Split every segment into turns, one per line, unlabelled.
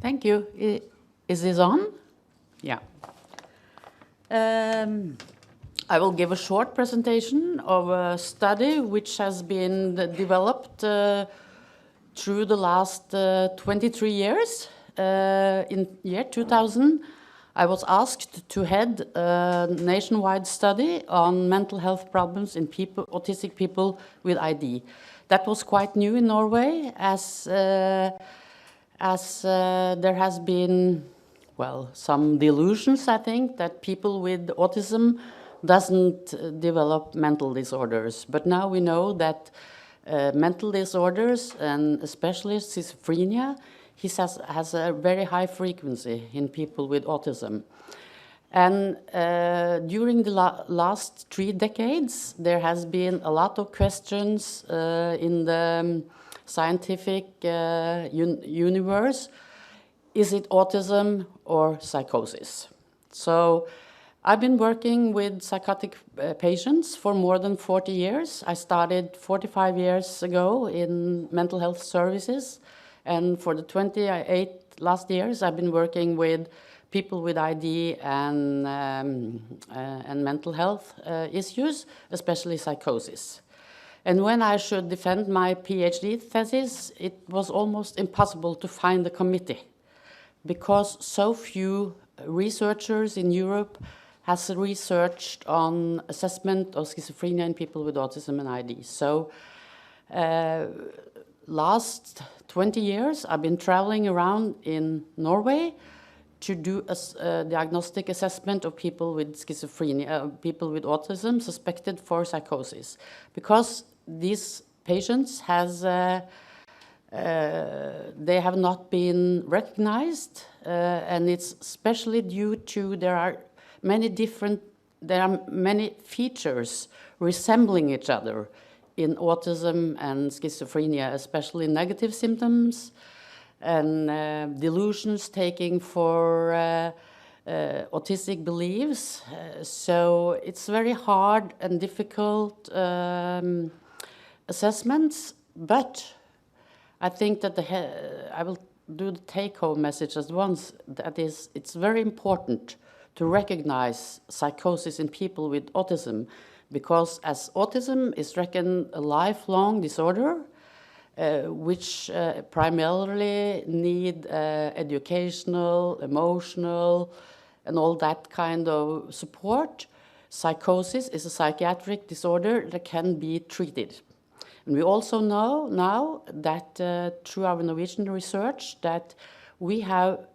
Thank you. Is this on? Yeah. I will give a short presentation of a study which has been developed through the last 23 years. In year 2000, I was asked to head a nationwide study on mental health problems in autistic people with ID. That was quite new in Norway, as there has been, well, some delusions, I think, that people with autism doesn't develop mental disorders. But now we know that mental disorders, and especially schizophrenia, has a very high frequency in people with autism. And during the last 3 decades, there has been a lot of questions in the scientific universe. Is it autism or psychosis? So I've been working with psychotic patients for more than 40 years. I started 45 years ago in mental health services. And for the 28 last years, I've been working with people with ID and mental health issues, especially psychosis. And when I should defend my PhD thesis, it was almost impossible to find a committee because so few researchers in Europe has researched on assessment of schizophrenia in people with autism and ID. So last 20 years, I've been traveling around in Norway to do a diagnostic assessment of people with schizophrenia, people with autism suspected for psychosis, because these patients they have not been recognized, and it's especially due to there are many features resembling each other in autism and schizophrenia, especially negative symptoms and delusions taking for autistic beliefs. So it's very hard and difficult assessments, but I think that I will do the take-home message at once. That is, it's very important to recognize psychosis in people with autism, because as autism is reckoned a lifelong disorder, which primarily need educational, emotional, and all that kind of support. Psychosis is a psychiatric disorder that can be treated. And we also know now that through our Norwegian research that we have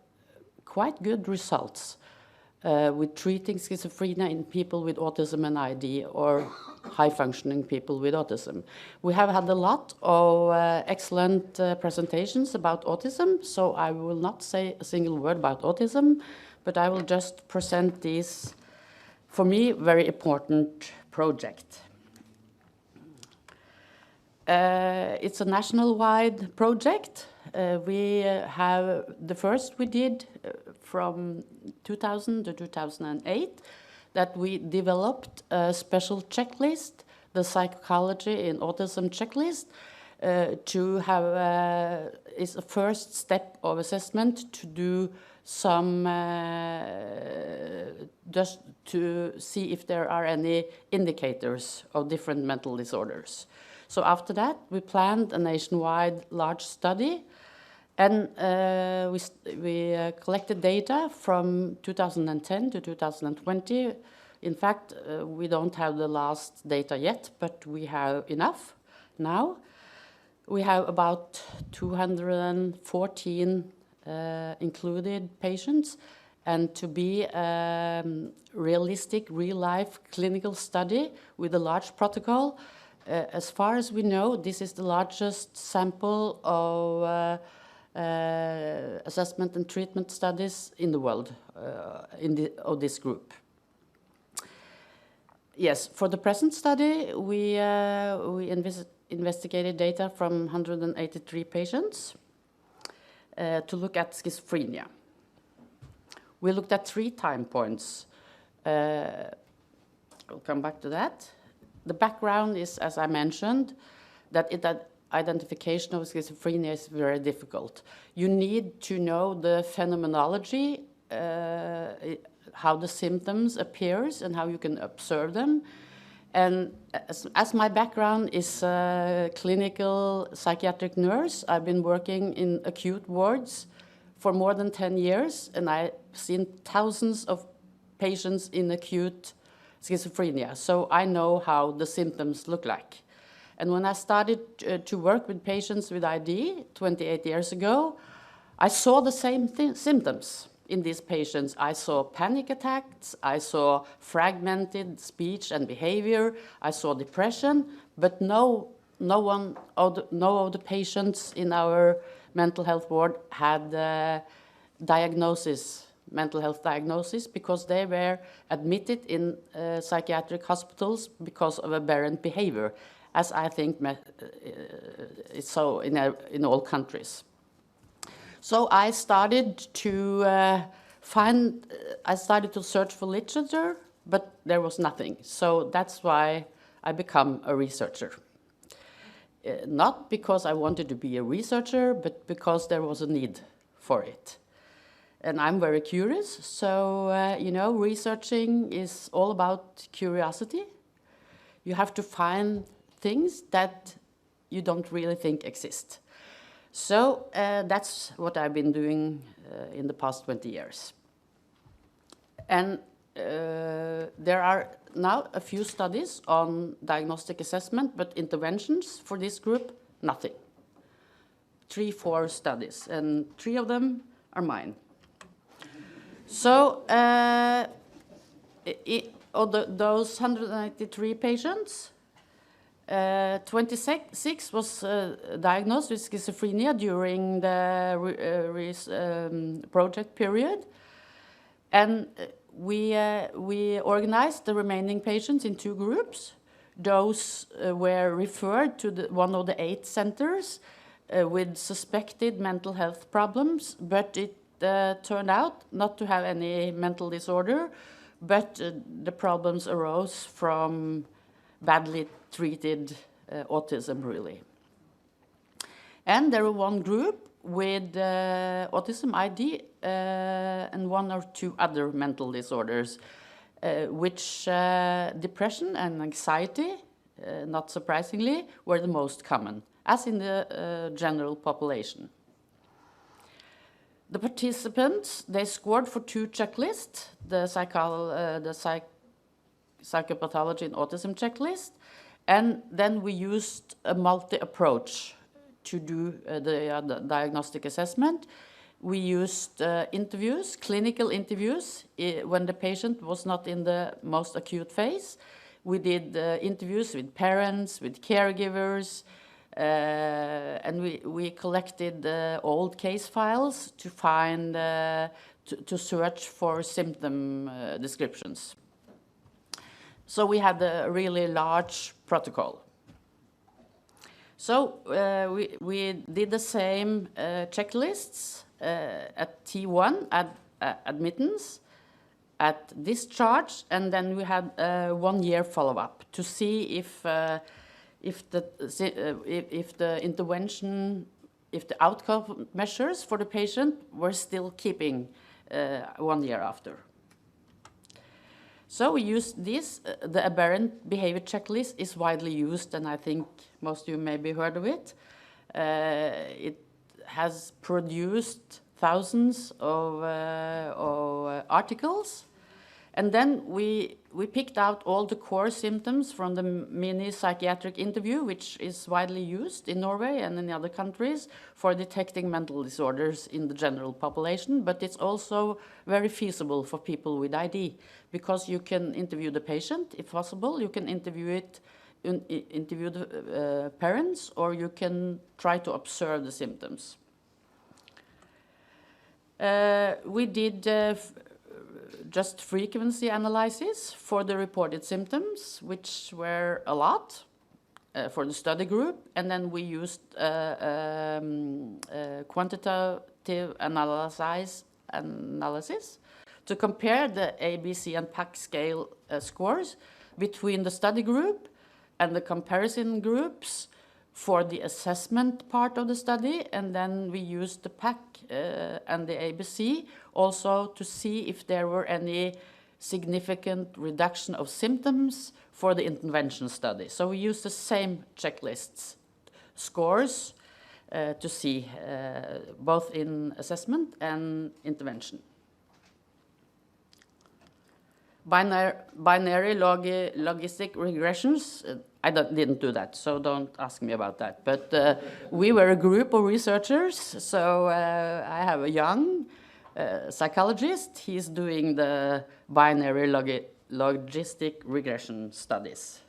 quite good results with treating schizophrenia in people with autism and ID, or high-functioning people with autism. We have had a lot of excellent presentations about autism, so I will not say a single word about autism, but I will just present this, for me, very important project. It's a national-wide project. We have the first we did from 2000 to 2008, that we developed a special checklist, the psychology in autism checklist, to have is a first step of assessment to do some just to see if there are any indicators of different mental disorders. So after that, we planned a nationwide large study, and we collected data from 2010 to 2020. In fact, we don't have the last data yet, but we have enough now. We have about 214 included patients, and to be a realistic, real-life clinical study with a large protocol, as far as we know, this is the largest sample of assessment and treatment studies in the world of this group. Yes, for the present study, we investigated data from 183 patients to look at schizophrenia. We looked at 3 time points. I'll come back to that. The background is, as I mentioned, that identification of schizophrenia is very difficult. You need to know the phenomenology, how the symptoms appears and how you can observe them. And as my background is a clinical psychiatric nurse, I've been working in acute wards for more than 10 years, and I've seen thousands of patients in acute schizophrenia. So I know how the symptoms look like. And when I started to work with patients with ID 28 years ago, I saw the same symptoms in these patients. I saw panic attacks, I saw fragmented speech and behavior, I saw depression, but no of the patients in our mental health ward had mental health diagnosis, because they were admitted in psychiatric hospitals because of aberrant behavior, as I think it's so in all countries. So I started to I started to search for literature, but there was nothing. So that's why I became a researcher. Not because I wanted to be a researcher, but because there was a need for it. And I'm very curious, so you know, researching is all about curiosity. You have to find things that you don't really think exist. So that's what I've been doing in the past 20 years. And there are now a few studies on diagnostic assessment, but interventions for this group, nothing. 3-4 studies, and 3 of them are mine. So those 193 patients, 26 was diagnosed with schizophrenia during the project period, and we organized the remaining patients in 2 groups. Those were referred to one of the 8 centers with suspected mental health problems, but it turned out not to have any mental disorder, but the problems arose from badly treated autism, really. And there was one group with autism ID and 1 or 2 other mental disorders, which depression and anxiety, not surprisingly, were the most common, as in the general population. The participants, they scored for 2 checklists, the psychopathology and autism checklist, and then we used a multi-approach to do the diagnostic assessment. We used interviews, clinical interviews, when the patient was not in the most acute phase. We did interviews with parents, with caregivers, and we collected old case files to find, to search for symptom descriptions. So we had a really large protocol. So we did the same checklists at T1, at admittance, at discharge, and then we had 1-year follow-up to see if the intervention, if the outcome measures for the patient were still keeping 1 year after. So we used this. The aberrant behavior checklist is widely used, and I think most of you maybe heard of it. It has produced thousands of articles. And then we picked out all the core symptoms from the mini psychiatric interview, which is widely used in Norway and in other countries for detecting mental disorders in the general population. But it's also very feasible for people with ID, because you can interview the patient, if possible. You can interview the parents, or you can try to observe the symptoms. We did just frequency analysis for the reported symptoms, which were a lot for the study group, and then we used quantitative analysis to compare the ABC and PAC scale scores between the study group and the comparison groups for the assessment part of the study, and then we used the PAC and the ABC also to see if there were any significant reduction of symptoms for the intervention study. So we used the same checklists, scores, to see both in assessment and intervention. Binary logistic regressions, I didn't do that, so don't ask me about that. But we were a group of researchers, so I have a young psychologist. He's doing the binary logistic regression studies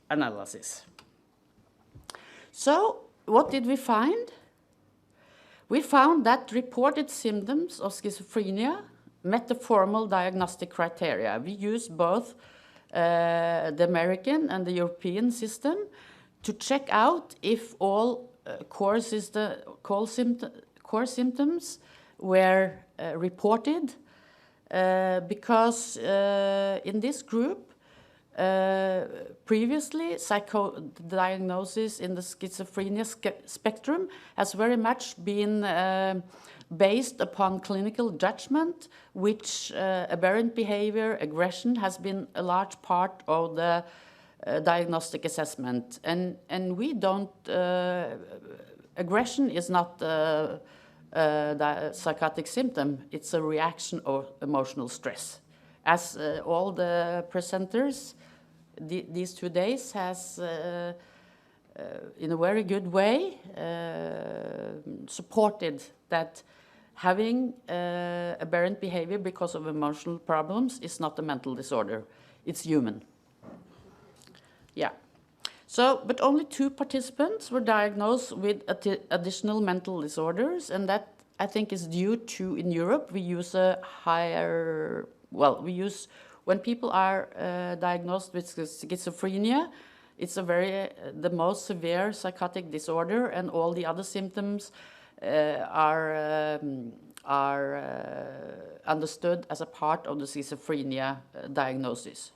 analysis. So what did we find? We found that reported symptoms of schizophrenia met the formal diagnostic criteria. We used both the American and the European system to check out if all core symptoms were reported, because in this group, previously, diagnosis in the schizophrenia spectrum has very much been based upon clinical judgment, which aberrant behavior, aggression has been a large part of the diagnostic assessment. And we don't, aggression is not the psychotic symptom, it's a reaction of emotional stress. As all the presenters these 2 days has, in a very good way, supported that having aberrant behavior because of emotional problems is not a mental disorder, it's human. Yeah. So, but only 2 participants were diagnosed with additional mental disorders, and that I think is due to, in Europe, we use a higher, well, we use, when people are diagnosed with schizophrenia, it's a the most severe psychotic disorder, and all the other symptoms are understood as a part of the schizophrenia diagnosis.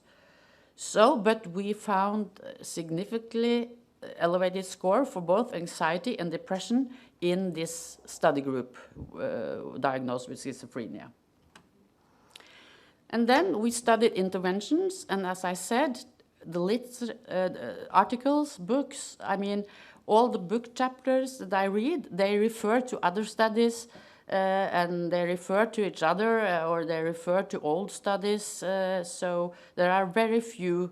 So, but we found significantly elevated score for both anxiety and depression in this study group diagnosed with schizophrenia. And then we studied interventions, and as I said, the articles, books, I mean, all the book chapters that I read, they refer to other studies, and they refer to each other, or they refer to old studies. So there are very few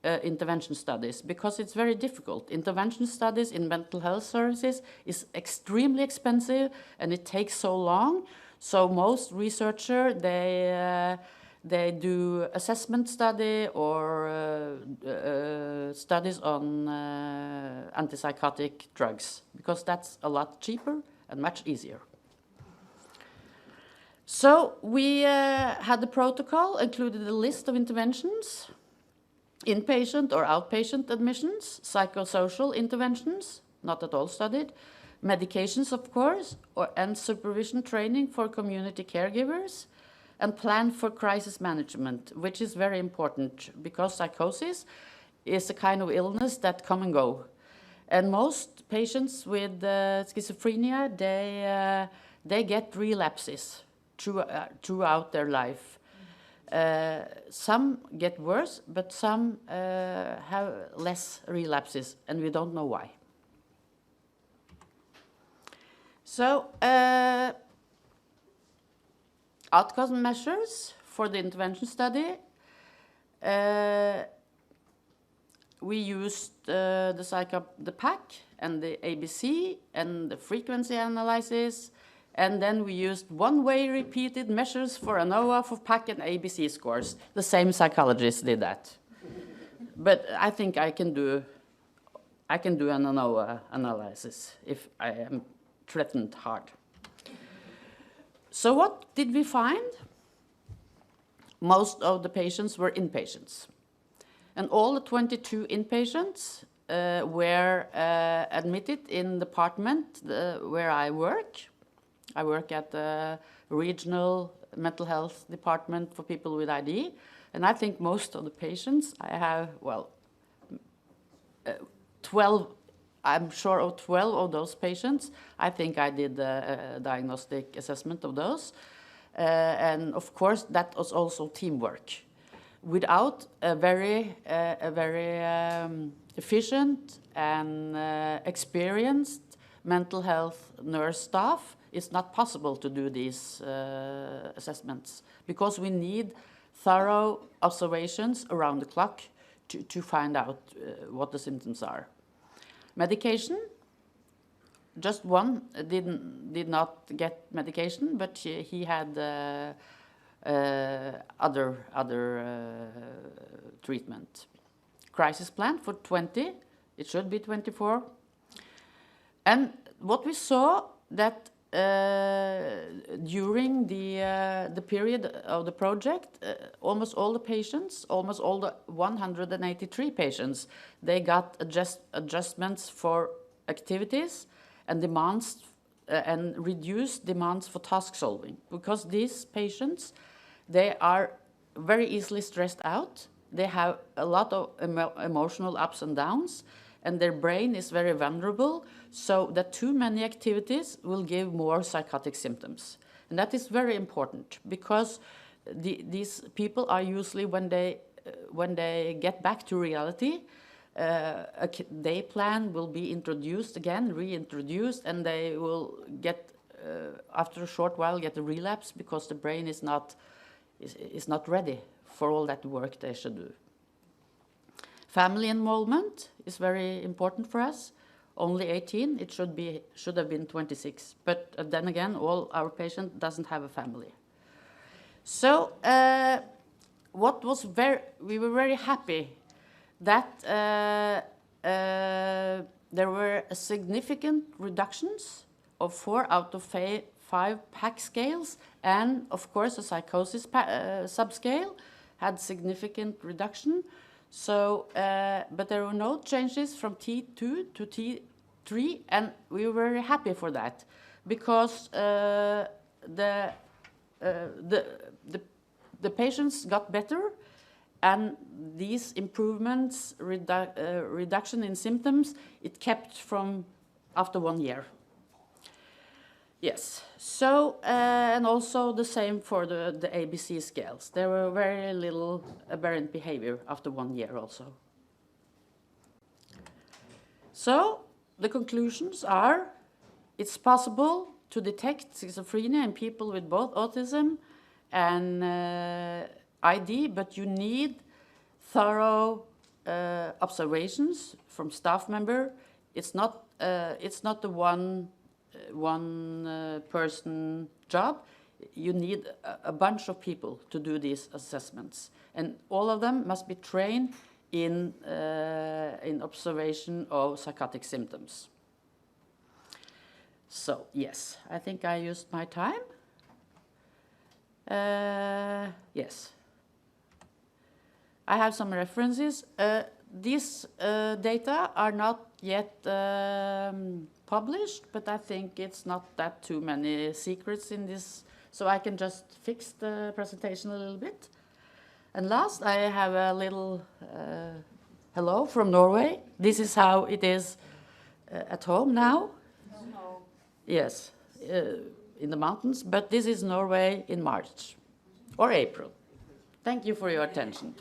intervention studies, because it's very difficult. Intervention studies in mental health services is extremely expensive, and it takes so long. So most researchers, they do assessment study or studies on antipsychotic drugs, because that's a lot cheaper and much easier. So we had the protocol, included a list of interventions, inpatient or outpatient admissions, psychosocial interventions, not at all studied, medications, of course, and supervision training for community caregivers, and plan for crisis management, which is very important because psychosis is a kind of illness that come and go. And most patients with schizophrenia, they get relapses throughout their life. Some get worse, but some have less relapses, and we don't know why. So, outcome measures for the intervention study. We used the PAC and the ABC and the frequency analysis, and then we used one-way repeated measures for ANOVA, for PAC and ABC scores. The same psychologist did that. But I think I can do an ANOVA analysis if I am threatened hard. So what did we find? Most of the patients were inpatients. And all the 22 inpatients were admitted in the department where I work. I work at the regional mental health department for people with ID. And I think most of the patients, I have, well, 12 I'm sure of 12 of those patients, I think I did a diagnostic assessment of those. And of course, that was also teamwork. Without a very efficient and experienced mental health nurse staff, it's not possible to do these assessments, because we need thorough observations around the clock to find out what the symptoms are. Medication, just one did not get medication, but he had other treatment. Crisis plan for 20, it should be 24. And what we saw that during the period of the project, almost all the patients, almost all the 183 patients, they got adjustments for activities and demands and reduced demands for task solving, because these patients, they are very easily stressed out. They have a lot of emotional ups and downs, and their brain is very vulnerable, so that too many activities will give more psychotic symptoms. And that is very important, because these people are usually, when they get back to reality, a day plan will be introduced again, reintroduced, and they will get, after a short while, get a relapse, because the brain is not ready for all that work they should do. Family involvement is very important for us. Only 18, it should have been 26. But then again, all our patients doesn't have a family. So we were very happy that there were significant reductions of 4 out of 5 PAC scales, and of course a psychosis subscale had significant reduction. So, but there were no changes from T2 to T3, and we were very happy for that, because the patients got better, and these improvements, reduction in symptoms, it kept from after 1 year. Yes, so, and also the same for the ABC scales. There were very little aberrant behavior after 1 year also. So, the conclusions are, it's possible to detect schizophrenia in people with both autism and ID, but you need thorough observations from staff member. It's not the one person job. You need a bunch of people to do these assessments, and all of them must be trained in observation of psychotic symptoms. So yes, I think I used my time. Yes, I have some references. These data are not yet published, but I think it's not that too many secrets in this, so I can just fix the presentation a little bit. And last, I have a little hello from Norway. This is how it is at home now. No. Yes, in the mountains, but this is Norway in March or April. Thank you for your attention.